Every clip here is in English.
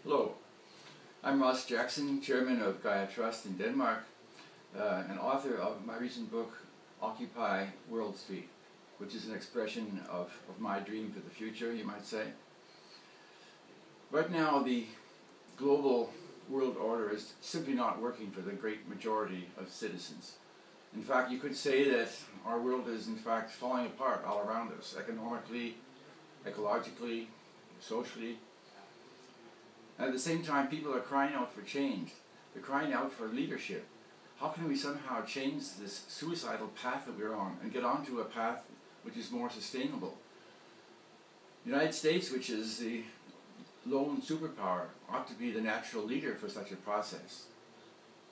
Hello, I'm Ross Jackson, Chairman of Gaia Trust in Denmark, and author of my recent book, Occupy World Street, which is an expression of my dream for the future, you might say. Right now, the global world order is simply not working for the great majority of citizens. In fact, you could say that our world is in fact falling apart all around us, economically, ecologically, socially. At the same time, people are crying out for change. They're crying out for leadership. How can we somehow change this suicidal path that we're on and get onto a path which is more sustainable? The United States, which is the lone superpower, ought to be the natural leader for such a process.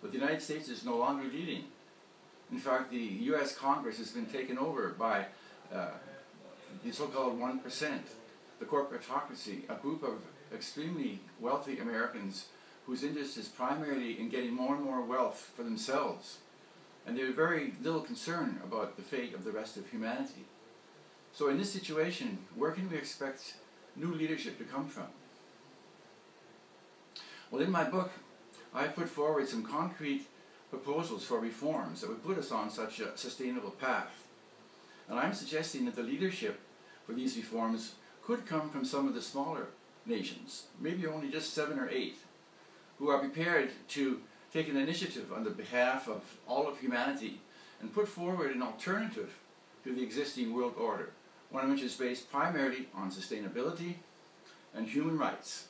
But the United States is no longer leading. In fact, the US Congress has been taken over by the so-called 1%, the corporatocracy, a group of extremely wealthy Americans whose interest is primarily in getting more and more wealth for themselves. And they're very little concerned about the fate of the rest of humanity. So in this situation, where can we expect new leadership to come from? Well, in my book, I put forward some concrete proposals for reforms that would put us on such a sustainable path. And I'm suggesting that the leadership for these reforms could come from some of the smaller nations, maybe only just 7 or 8, who are prepared to take an initiative on the behalf of all of humanity and put forward an alternative to the existing world order, one which is based primarily on sustainability and human rights.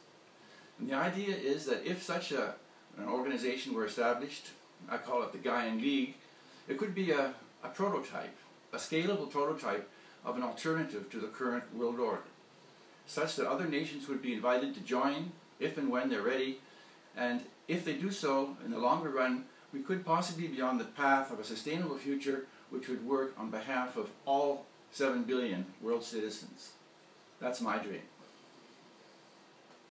And the idea is that if such an organization were established, I call it the Gaian League, it could be a prototype, a scalable prototype of an alternative to the current world order, such that other nations would be invited to join if and when they're ready, and if they do so, in the longer run, we could possibly be on the path of a sustainable future which would work on behalf of all 7 billion world citizens. That's my dream.